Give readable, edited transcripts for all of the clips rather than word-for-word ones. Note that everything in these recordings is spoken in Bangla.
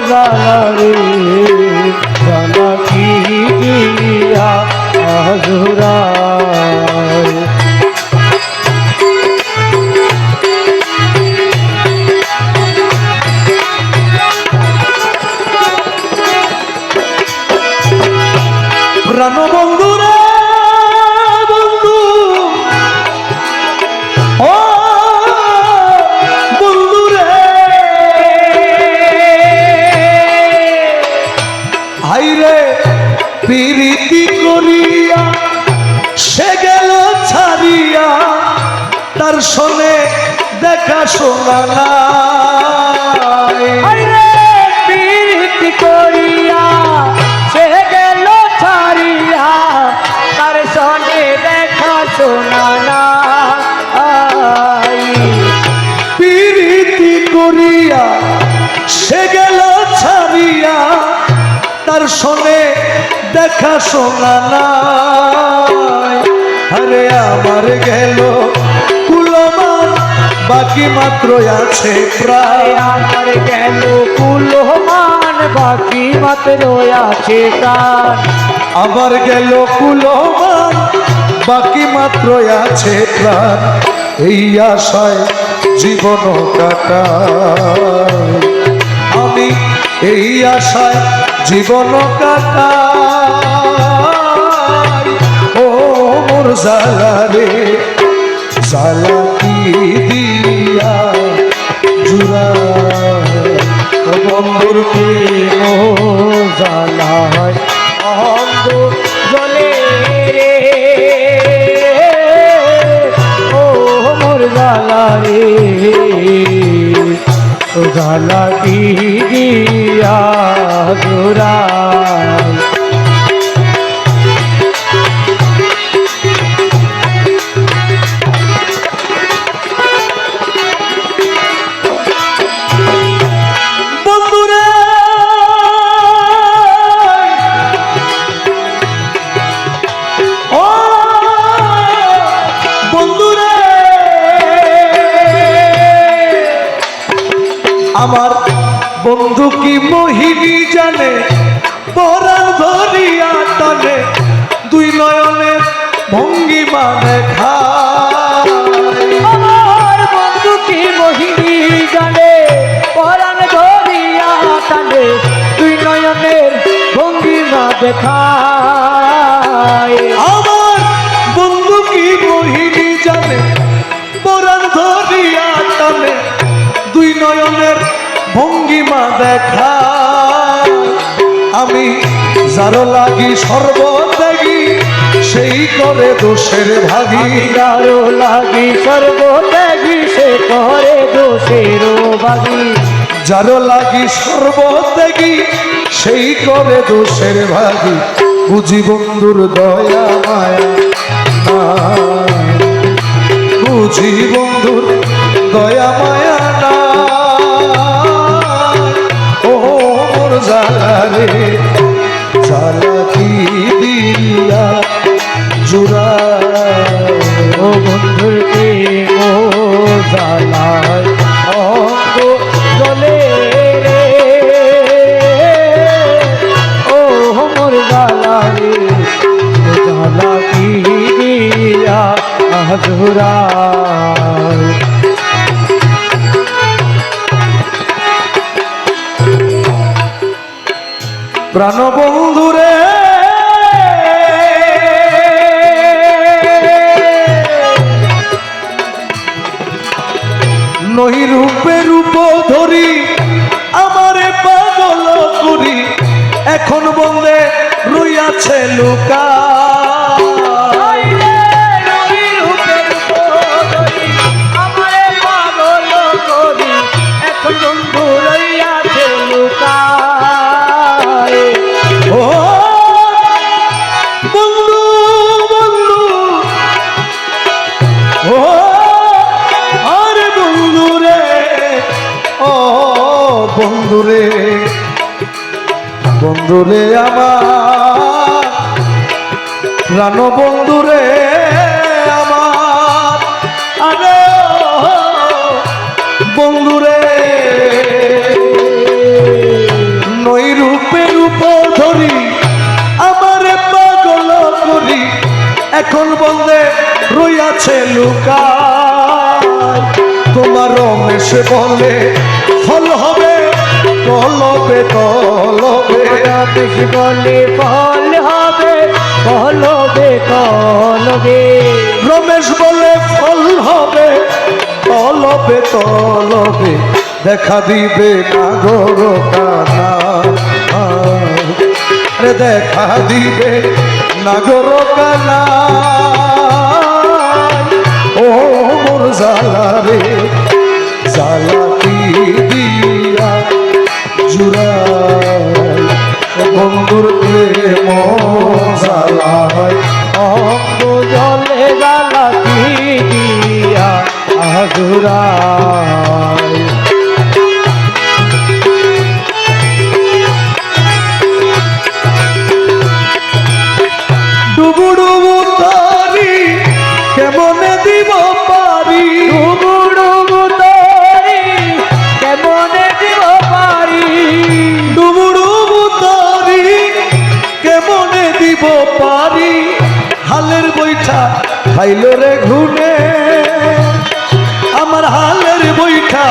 জ্বালা রে জ্বালা কি দিয়া আজরায়। প্রাণ বন্ধু রে বন্ধু, ও বন্ধু রে, হাইরে প্রীতি করিয়া সে গেল ছাড়িয়া, তার শোনে দেখা শোনা নাই। হায়রে প্রীতি করিয়া সে গেল ছাড়িয়া, তার সঙ্গে দেখা শোনা নাই। প্রীতি করিয়া সে গেল ছাড়িয়া, তার শোনে দেখা শোনা নাই। আরে আমার গেল কুলমান, বাকি মাত্র আছে প্রায়। আমার গেল কুলমান, বাকি মাত্র আছে প্রাণ। আবার গেল কুলমান, বাকি মাত্র আছে প্রাণ। এই আশায় জীবন কাটাই আমি, এই আশায় জীবন কাটাই। ও মোর জ্বালা রে জ্বালা কি দিয়া জুড়াই। বন্ধুর প্রেম জ্বালায় অন্ধ জলে রে, ও মোর জ্বালা রে জ্বালা কি দিয়া জোড়ায়। আমার বন্ধু কি মোহিনী জানে, পরাণ ধরিয়া টানে, দুই নয়নের ভঙ্গিমা দেখায়। আমার বন্ধু কি মোহিনী জানে, পরাণ ধরিয়া টানে, দুই নয়নের ভঙ্গিমা দেখায়। আমার বন্ধু কি মোহিনী জানে, পরাণ ধরিয়া টানে, দুই নয়নের ভঙ্গিমা দেখায়। আমি যার লাগি সর্বত্যাগী, সেই করে দোষের ভাগী। যারো লাগি সর্বত্যাগী, সে করে দোষের ভাগী। যার লাগি সর্বত্যাগী, সেই করে দোষের ভাগী। বুঝি বন্ধুর দয়া মায়া নাই, বুঝি বন্ধুর দয়া মায়া নাই। ও মোর জ্বালা রে জ্বালা কি দিয়া জুড়াই। ও বন্ধুর প্রেম জ্বালায় অন্ধ জলে রে, ও মোর জ্বালা রে জ্বালা কি দিয়া জোড়ায়। প্রাণ বন্ধুরে নহি রূপে রূপ ধরি, আমারে পাগল করি, এখন বন্দে রইয়াছে লুকা। বন্ধুরে বন্ধুরে আমার প্রাণ বন্ধুরে আমার, আরে বন্ধুরে কাছে লুকায় তোমার রমেশ বলে ফল হবে তলবে তলবে রমেশ বলে ফল হবে কলবে কলবে রমেশ বলে ফল হবে তলবে তলবে দেখা দিবে নাগর কানা রে দেখা দিবে নাগর কানা ও মোর জালা রে জালা কি দিয়া জুড়াই বন্ধুর প্রেম জালা হয় অঙ্গ জলে জ্বালাতি দিয়া আগুরায় ডুবু ডুবু তারি কেমনে দিব পারি ডুবু ডুবু তরি কেমনে দিব পারি ডুবু ডুবু তারি কেমনে দিব পারি হালের বৈঠা খাইল রে ঘুনে আমার হালের বৈঠা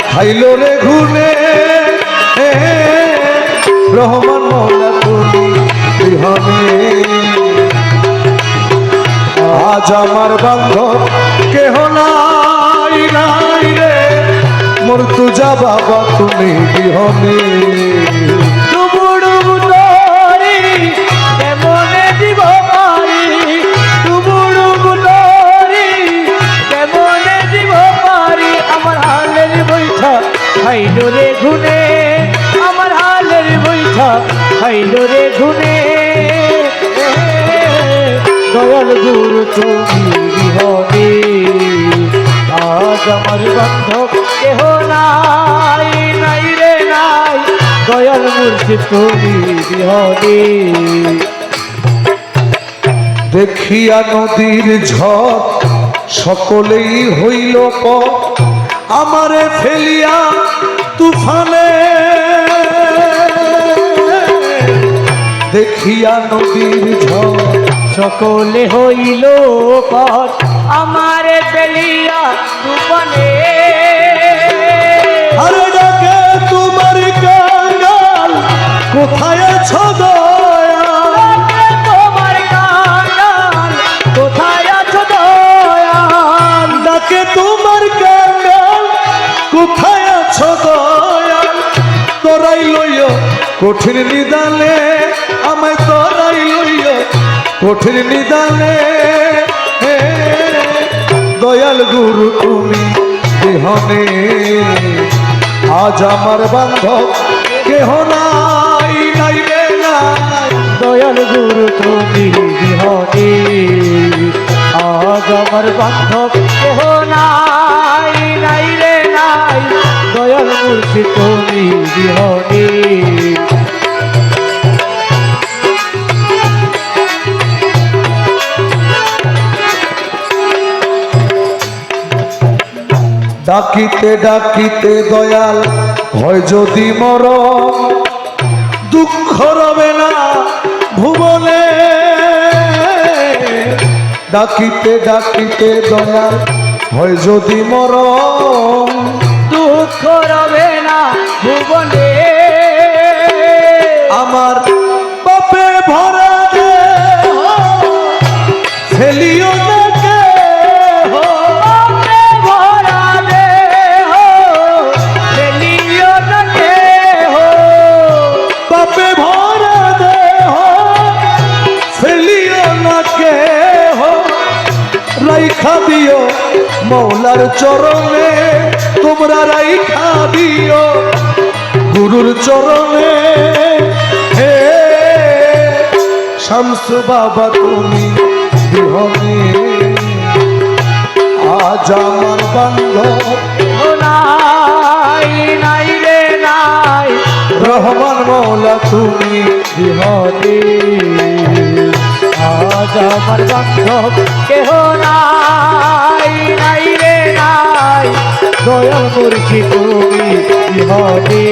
খাইল রে ঘুনে রহমান মৌলা তুমি বিহনে আজ আমার বান্ধব কেহ নাই নাই রে মোর তুজা বাবা তুমি বিহনে ডুবু ডুবু তরি কেমনে দিব পারি ডুবু ডুবু তরি কেমনে দিব পারি আমার হালের বৈঠা খাইল রে ঘুনে আমার হালের বৈঠা খাইল রে ঘুনে দয়াল গুরু তুমি বিহনে আজ আমার বান্ধব কেহ নাই নাই রে নাই দয়াল মুর্শিদ তুমি বিহনে দেখিয়া নদীর ঝড় সকলেই হইল পথ আমারে ফেলিয়া তুফানে দেখিয়া নদীর ঝড় সকলে হইল পথ আমারে ফেলিয়া তুফানে আরে ডাকে তোমার কাঙ্গাল কোথায় আছো দয়াল তোমার কাঙ্গাল কোথায় আছো দয়াল ডাকে তোমার কাঙ্গাল কোথায় আছো দয়াল তোরাই লইয় কঠিন নিদানে আমায় তোরাই লইয় কঠিন নিদানে দয়াল গুরু তুমি বিহনে আজ আমার বান্ধব কেহ নাই নাই রে নাই দয়াল গুরু তুমি বিহনে আজ আমার বান্ধব কেহ নাই নাই রে নাই দয়াল মুর্শিদ তুমি বিহনে ডাকিতে ডাকিতে দয়াল হয় যদি মরণ দুঃখ রবে না ভুবনে ডাকিতে ডাকিতে দয়াল হয় যদি মরণ দুঃখ রবে না ভুবনে আমার পাপে ভরা দেহ ফেলিও না কেহ পাপে ভরা দেহ ফেলিও না কেহ পাপে ভরা দেহ ফেলিও না কেহ রাইখা দিও মৌলার চরণে তোমরা রাইখা দিও গুরুর চরণে হে শামস বাবা তুমি বিহনে আজ আমার বান্ধব নাই নাই রে নাই রহমান মৌলা তুমি বিহনে আজ আমার বান্ধব কেহ নাই নাই রে নাই দয়াল মুর্শিদ তুমি বিহনে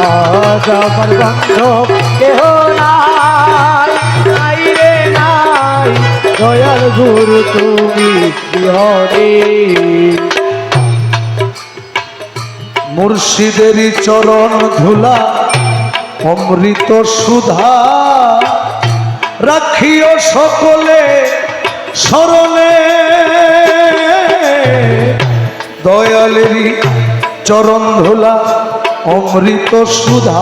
আজ আমার বান্ধব কেহ নাই নাই রে নাই দয়াল গুরু তুমি বিহনে মুর্শিদেরই চরণ ধুলা অমৃত সুধা রাখিও সকলে স্মরণে দয়ালেরই চরণ ধুলা অমৃত সুধা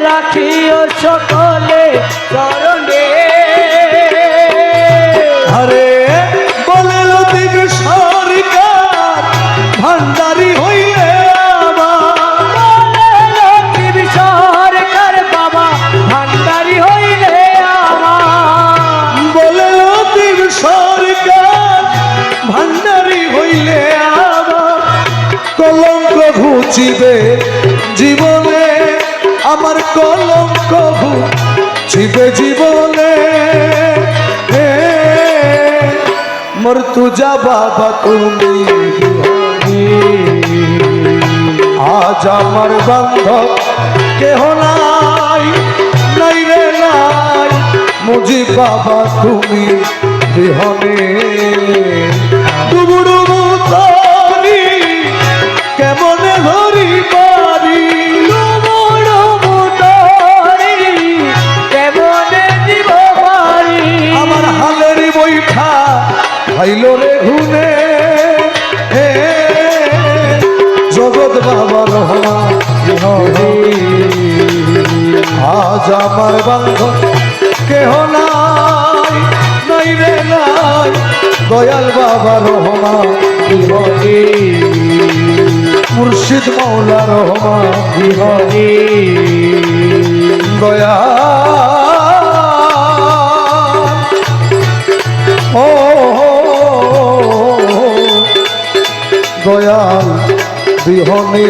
রাখিও সকলে চরণে আরে বলে লতিফ সরকার ভান্ডারি হইলে লতিফ সরকার বাবা ভান্ডারি হইলে আমার বলে লতিফ সরকার ভান্ডারি হইলে আমার কলঙ্ক ঘুচিবে জীবনে আমার কলঙ্ক ঘুচিবে জীবনে মর্তুজা বাবা তুমি আজ আমার বান্ধব কেহ নাই নাই রে নাই মুজি বাবা তুমি বিহনে ডুবুডুবু তারি কেমনে ধরি পারি কেমনে দিব পারি আমার হালের বৈঠা খাইল রে ঘুনে জগৎ বাবা রহমা আজ আমার বান্ধব কেহ নাই নাই রে নাই দয়াল বাবা রহমা বিহনে মুর্শিদ মৌলা রহমা বিহনে দয়া ও দয়াল বিহনে